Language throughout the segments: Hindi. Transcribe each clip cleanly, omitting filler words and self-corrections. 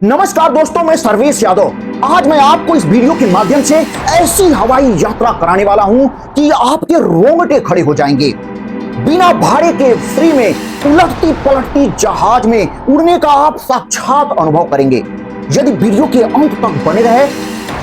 नमस्कार दोस्तों, मैं सर्वेश यादव। आज मैं आपको इस वीडियो के माध्यम से ऐसी हवाई यात्रा कराने वाला हूं कि आपके रोंगटे खड़े हो जाएंगे। बिना भाड़े के फ्री में उलटती पलटती जहाज में उड़ने का आप साक्षात अनुभव करेंगे। यदि वीडियो के अंत तक बने रहे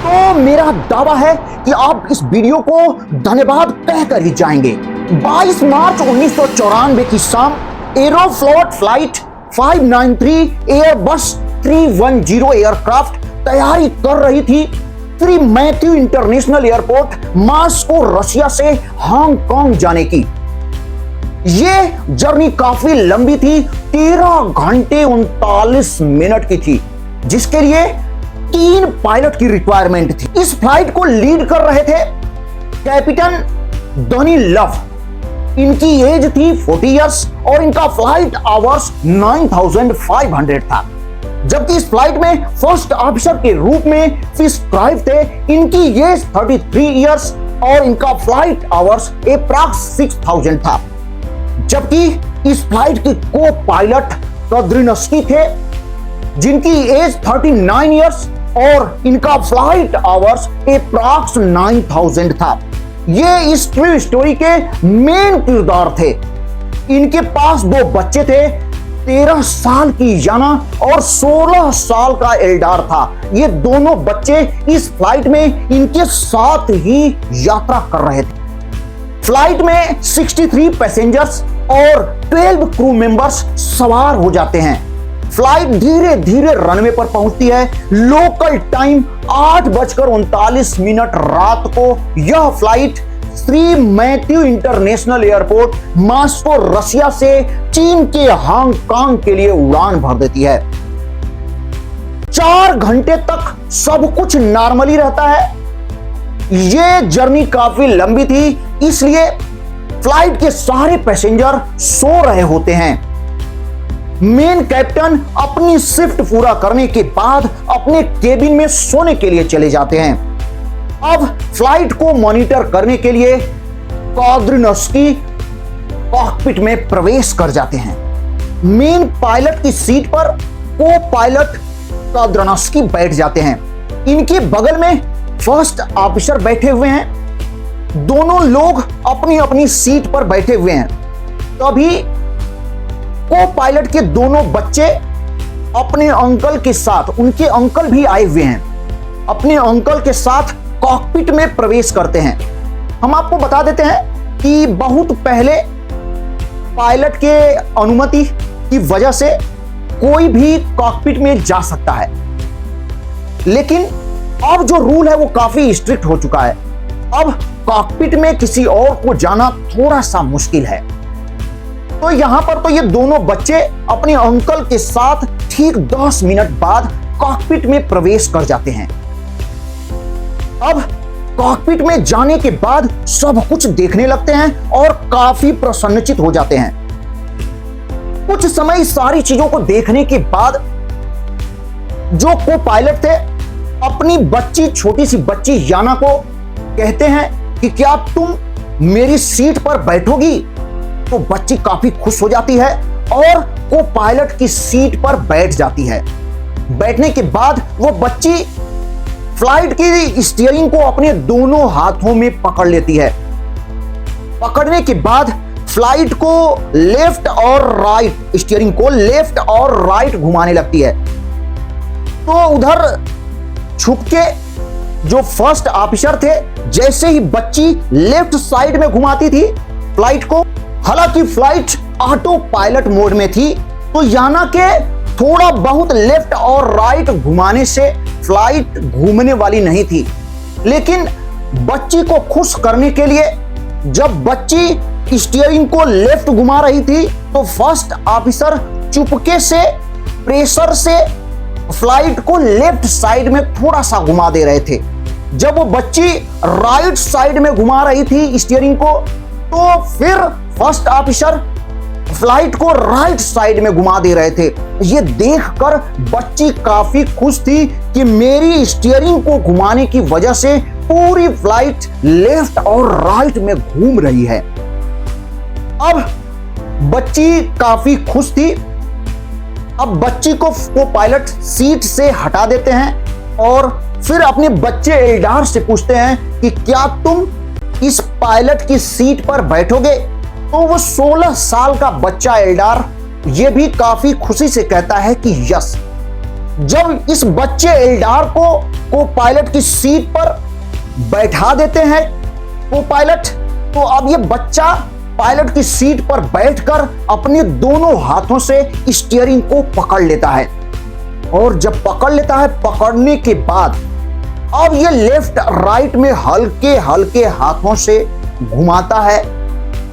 तो मेरा दावा है कि आप इस वीडियो को धन्यवाद कहकर ही जाएंगे। 22 मार्च 1994 की शाम एरोफ्लोट फ्लाइट 593 एयरबस 310 एयरक्राफ्ट तैयारी कर रही थी Shri Matthew international airport Moscow Russia से हांगकांग जाने की। यह जर्नी काफी लंबी थी, 13 घंटे 39 मिनट की थी, जिसके लिए 3 पायलट की रिक्वायरमेंट थी। इस फ्लाइट को लीड कर रहे थे कैप्टन डोनी लव। इनकी एज थी 40 इयर्स और इनका फ्लाइट आवर्स 9500 था। जबकि इस फ्लाइट में फर्स्ट ऑफिसर के रूप में प्रिस्क्राइब थे। इनकी एज 33 इयर्स और इनका फ्लाइट आवर्स अप्रॉक्स 6000 था। जबकि इस फ्लाइट के को पायलट कद्रिनस्की थे, जिनकी एज 39 इयर्स और इनका फ्लाइट आवर्स अप्रॉक्स 9000 था। ये इस ट्रू स्टोरी के मेन किरदार थे। इनके पास 2 बच्चे थे, 13 साल की याना और 16 साल का एल्डार था। ये दोनों बच्चे इस फ्लाइट में इनके साथ ही यात्रा कर रहे थे। फ्लाइट में 63 पैसेंजर्स और 12 क्रू मेंबर्स सवार हो जाते हैं। फ्लाइट धीरे धीरे रनवे पर पहुंचती है। लोकल टाइम 8:39 रात को यह flight Shri Matthew international airport Moscow Russia से चीन के हांगकांग के लिए उड़ान भर देती है। 4 घंटे तक सब कुछ नॉर्मली रहता है। यह जर्नी काफी लंबी थी, इसलिए फ्लाइट के सारे पैसेंजर सो रहे होते हैं। मेन कैप्टन अपनी शिफ्ट पूरा करने के बाद अपने केबिन में सोने के लिए चले जाते हैं। अब फ्लाइट को मॉनिटर करने के लिए कद्रिनस्की कॉकपिट में प्रवेश कर जाते हैं। मेन पायलट की सीट पर को पायलट कद्रिनस्की बैठ जाते हैं। इनके बगल में फर्स्ट ऑफिसर बैठे हुए हैं। दोनों लोग अपनी अपनी सीट पर बैठे हुए हैं। तभी को पायलट के दोनों बच्चे अपने अंकल के साथ, उनके अंकल भी आए हुए हैं, अपने अंकल के साथ कॉकपिट में प्रवेश करते हैं। हम आपको बता देते हैं कि बहुत पहले पायलट के अनुमति की वजह से कोई भी कॉकपिट में जा सकता है, लेकिन अब जो रूल है वो काफी स्ट्रिक्ट हो चुका है। अब कॉकपिट में किसी और को जाना थोड़ा सा मुश्किल है। तो यहां पर तो ये दोनों बच्चे अपने अंकल के साथ ठीक 10 मिनट बाद कॉकपिट में प्रवेश कर जाते हैं। अब कॉकपिट में जाने के बाद सब कुछ देखने लगते हैं और काफी प्रसन्नचित हो जाते हैं। कुछ समय सारी चीजों को देखने के बाद जो को पायलट थे अपनी बच्ची, छोटी सी बच्ची याना को कहते हैं कि क्या तुम मेरी सीट पर बैठोगी? तो बच्ची काफी खुश हो जाती है और को पायलट की सीट पर बैठ जाती है। बैठने के बाद वो बच्ची फ्लाइट की स्टीयरिंग को अपने दोनों हाथों में पकड़ लेती है। पकड़ने के बाद फ्लाइट को लेफ्ट और राइट, स्टीयरिंग को लेफ्ट और राइट घुमाने लगती है। तो उधर छुप के जो फर्स्ट ऑफिसर थे, जैसे ही बच्ची लेफ्ट साइड में घुमाती थी फ्लाइट को, हालांकि फ्लाइट ऑटो पायलट मोड में थी, तो याना के थोड़ा बहुत लेफ्ट और राइट घुमाने से फ्लाइट घूमने वाली नहीं थी। लेकिन बच्ची को खुश करने के लिए जब बच्ची स्टीयरिंग को लेफ्ट घुमा रही थी तो फर्स्ट ऑफिसर चुपके से प्रेशर से फ्लाइट को लेफ्ट साइड में थोड़ा सा घुमा दे रहे थे। जब वो बच्ची राइट साइड में घुमा रही थी स्टीयरिंग को, तो फिर फर्स्ट ऑफिसर फ्लाइट को राइट साइड में घुमा दे रहे थे। ये देखकर बच्ची काफी खुश थी कि मेरी स्टीयरिंग को घुमाने की वजह से पूरी फ्लाइट लेफ्ट और राइट में घूम रही है। अब बच्ची काफी खुश थी। अब बच्ची को पायलट सीट से हटा देते हैं और फिर अपने बच्चे एल्डार से पूछते हैं कि क्या तुम इस पायलट की सीट पर बैठोगे? तो वो 16 साल का बच्चा एल्डार ये भी काफी खुशी से कहता है कि यस। जब इस बच्चे एल्डार को पायलट की सीट पर बैठा देते हैं को पायलट, तो अब ये बच्चा पायलट की सीट पर बैठकर अपने दोनों हाथों से स्टीयरिंग को पकड़ लेता है और जब पकड़ लेता है, पकड़ने के बाद अब ये लेफ्ट राइट में हल्के हल्के हाथों से घुमाता है।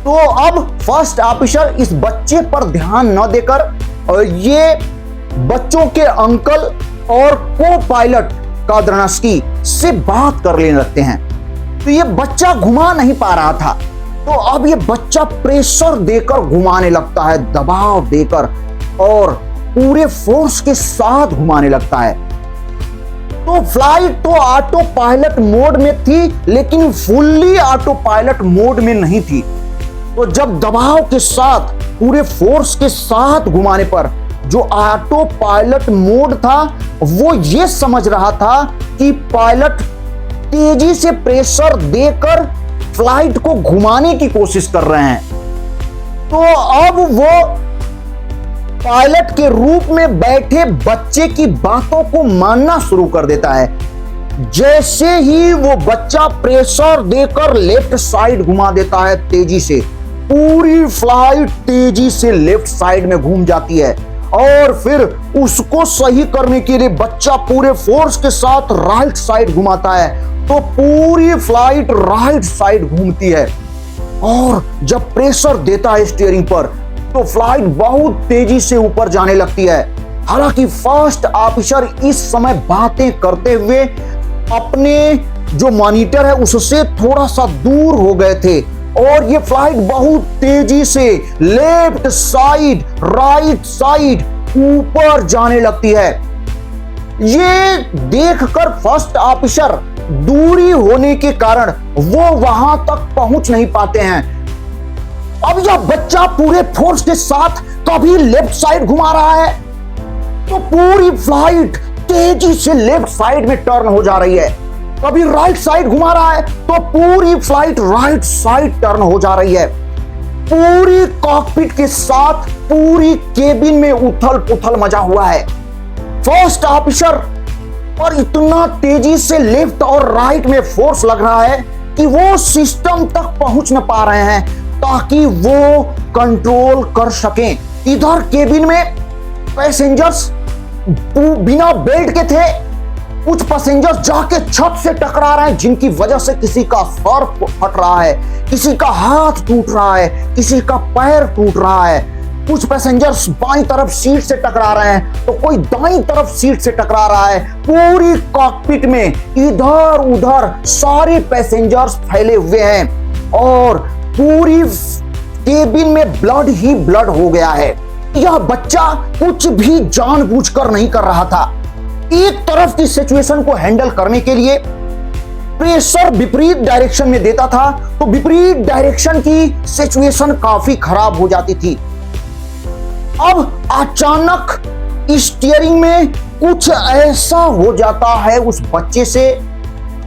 तो अब फर्स्ट ऑफिसर इस बच्चे पर ध्यान न देकर ये बच्चों के अंकल और को पायलट काद्रानस्की से बात कर लेने लगते हैं। तो ये बच्चा घुमा नहीं पा रहा था, तो अब ये बच्चा प्रेशर देकर घुमाने लगता है, दबाव देकर और पूरे फोर्स के साथ घुमाने लगता है। तो फ्लाइट तो ऑटो पायलट मोड में थी, लेकिन फुल्ली ऑटो पायलट मोड में नहीं थी। तो जब दबाव के साथ पूरे फोर्स के साथ घुमाने पर जो ऑटो पायलट मोड था वो ये समझ रहा था कि पायलट तेजी से प्रेशर देकर फ्लाइट को घुमाने की कोशिश कर रहे हैं। तो अब वो पायलट के रूप में बैठे बच्चे की बातों को मानना शुरू कर देता है। जैसे ही वो बच्चा प्रेशर देकर लेफ्ट साइड घुमा देता है तेजी से, पूरी फ्लाइट तेजी से लेफ्ट साइड में घूम जाती है और फिर उसको सही करने के लिए बच्चा पूरे फोर्स के साथ राइट साइड घुमाता है, तो पूरी फ्लाइट राइट साइड घूमती है। और जब प्रेशर देता है स्टीयरिंग पर तो फ्लाइट बहुत तेजी से ऊपर जाने लगती है। हालांकि फर्स्ट ऑफिसर इस समय बातें करते हुए अपने जो मॉनिटर है उससे थोड़ा सा दूर हो गए थे और ये फ्लाइट बहुत तेजी से लेफ्ट साइड राइट साइड ऊपर जाने लगती है। ये देखकर फर्स्ट ऑफिसर दूरी होने के कारण वो वहां तक पहुंच नहीं पाते हैं। अब यह बच्चा पूरे फोर्स के साथ कभी लेफ्ट साइड घुमा रहा है तो पूरी फ्लाइट तेजी से लेफ्ट साइड में टर्न हो जा रही है, कभी राइट साइड घुमा रहा है तो पूरी फ्लाइट राइट साइड टर्न हो जा रही है। पूरी कॉकपिट के साथ पूरी केबिन में उथल पुथल मचा हुआ है। फर्स्ट ऑफिसर पर इतना तेजी से लेफ्ट और राइट में फोर्स लग रहा है कि वो सिस्टम तक पहुंच न पा रहे हैं ताकि वो कंट्रोल कर सकें। इधर केबिन में पैसेंजर्स बिना बेल्ट के थे, कुछ पैसेंजर्स जाके छत से टकरा रहे हैं जिनकी वजह से किसी का सर फट रहा है, किसी का हाथ टूट रहा है, किसी का पैर टूट रहा है। कुछ पैसेंजर्स बाईं तरफ सीट से टकरा रहे हैं तो कोई दाईं तरफ सीट से टकरा रहा है। पूरी कॉकपिट में इधर उधर सारे पैसेंजर्स फैले हुए हैं और पूरी केबिन में ब्लड ही ब्लड हो गया है। यह बच्चा कुछ भी जानबूझकर नहीं कर रहा था। एक तरफ की सिचुएशन को हैंडल करने के लिए प्रेशर विपरीत डायरेक्शन में देता था तो विपरीत डायरेक्शन की सिचुएशन काफी खराब हो जाती थी। अब अचानक स्टीयरिंग में कुछ ऐसा हो जाता है उस बच्चे से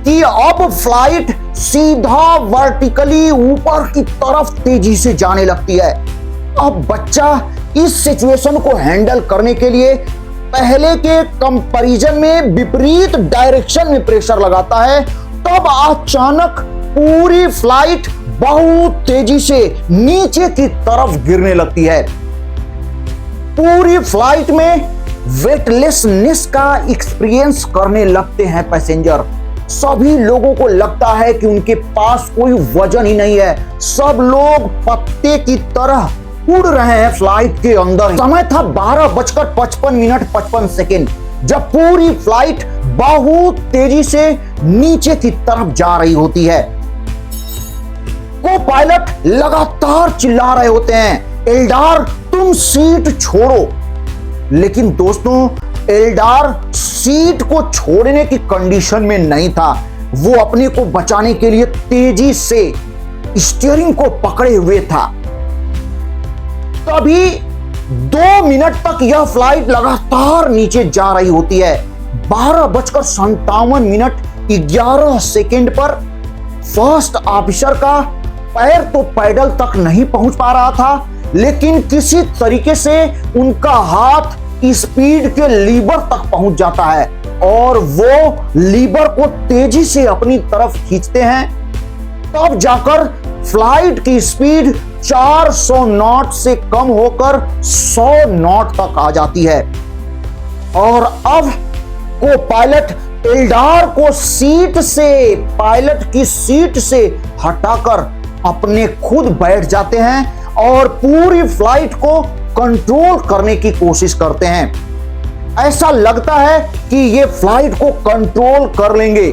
कि अब फ्लाइट सीधा वर्टिकली ऊपर की तरफ तेजी से जाने लगती है। अब बच्चा इस सिचुएशन को हैंडल करने के लिए पहले के कंपैरिजन में विपरीत डायरेक्शन में प्रेशर लगाता है, तब अचानक पूरी फ्लाइट बहुत तेजी से नीचे की तरफ गिरने लगती है। पूरी फ्लाइट में वेटलेसनेस का एक्सपीरियंस करने लगते हैं पैसेंजर। सभी लोगों को लगता है कि उनके पास कोई वजन ही नहीं है, सब लोग पत्ते की तरह उड़ रहे हैं फ्लाइट के अंदर। समय था 12:55 जब पूरी फ्लाइट बहुत तेजी से नीचे की तरफ जा रही होती है। को पायलट लगातार चिल्ला रहे होते हैं, एल्डार तुम सीट छोड़ो। लेकिन दोस्तों एल्डार सीट को छोड़ने की कंडीशन में नहीं था। वो अपने को बचाने के लिए तेजी से स्टीयरिंग को पकड़े हुए था। तभी 2 मिनट तक यह फ्लाइट लगातार नीचे जा रही होती है। 12:57 11 सेकेंड पर फर्स्ट ऑफिसर का पैर तो पैडल तक नहीं पहुंच पा रहा था, लेकिन किसी तरीके से उनका हाथ स्पीड के लीवर तक पहुंच जाता है और वो लीवर को तेजी से अपनी तरफ खींचते हैं। तब जाकर फ्लाइट की स्पीड 400 नॉट से कम होकर 100 नॉट तक आ जाती है और अब को पायलट एल्डार को पायलट की सीट से हटाकर अपने खुद बैठ जाते हैं और पूरी फ्लाइट को कंट्रोल करने की कोशिश करते हैं। ऐसा लगता है कि ये फ्लाइट को कंट्रोल कर लेंगे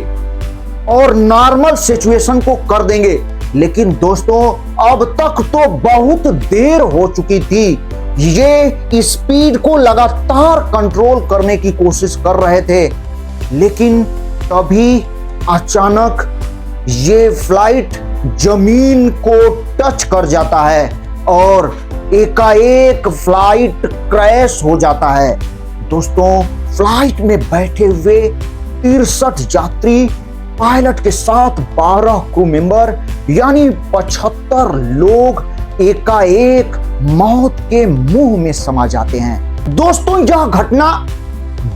और नॉर्मल सिचुएशन को कर देंगे, लेकिन दोस्तों अब तक तो बहुत देर हो चुकी थी। ये स्पीड को लगातार कंट्रोल करने की कोशिश कर रहे थे, लेकिन तभी अचानक ये फ्लाइट जमीन को टच कर जाता है और एकाएक फ्लाइट क्रैश हो जाता है। दोस्तों फ्लाइट में बैठे हुए 63 यात्री, पायलट के साथ 12 क्रू मेंबर यानी 75 लोग एकाएक मौत के मुंह में समा जाते हैं। दोस्तों यह घटना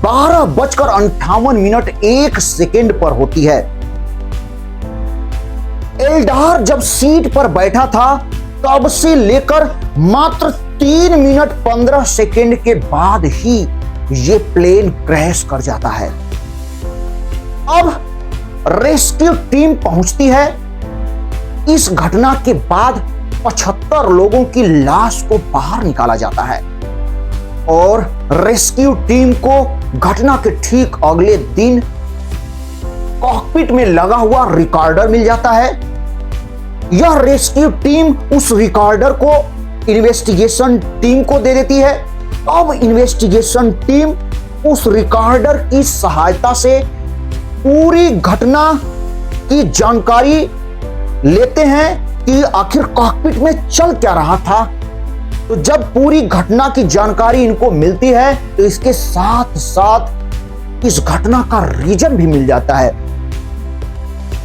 12:58 पर होती है। एल्डार जब सीट पर बैठा था तब से लेकर मात्र 3 मिनट 15 सेकेंड के बाद ही ये प्लेन क्रैश कर जाता है। अब रेस्क्यू टीम पहुंचती है। इस घटना के बाद 75 लोगों की लाश को बाहर निकाला जाता है और रेस्क्यू टीम को घटना के ठीक अगले दिन कॉकपिट में लगा हुआ रिकॉर्डर मिल जाता है। यह रेस्क्यू टीम उस रिकॉर्डर को इन्वेस्टिगेशन टीम को दे देती है। अब इन्वेस्टिगेशन टीम उस रिकॉर्डर की सहायता से पूरी घटना की जानकारी लेते हैं कि आखिर कॉकपिट में चल क्या रहा था। तो जब पूरी घटना की जानकारी इनको मिलती है तो इसके साथ साथ इस घटना का रीजन भी मिल जाता है,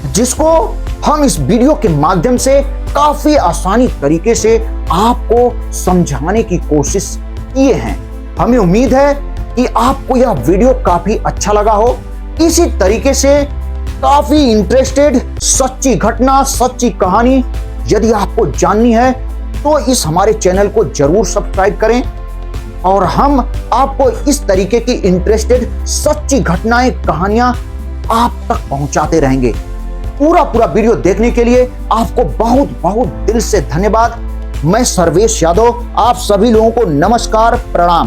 जिसको हम इस वीडियो के माध्यम से काफी आसानी तरीके से आपको समझाने की कोशिश किए हैं। हमें उम्मीद है कि आपको यह वीडियो काफी अच्छा लगा हो। इसी तरीके से काफी इंटरेस्टेड सच्ची घटना, सच्ची कहानी यदि आपको जाननी है तो इस हमारे चैनल को जरूर सब्सक्राइब करें और हम आपको इस तरीके की इंटरेस्टेड सच्ची घटनाएं, कहानियां आप तक पहुंचाते रहेंगे। पूरा वीडियो देखने के लिए आपको बहुत बहुत दिल से धन्यवाद। मैं सर्वेश यादव आप सभी लोगों को नमस्कार, प्रणाम।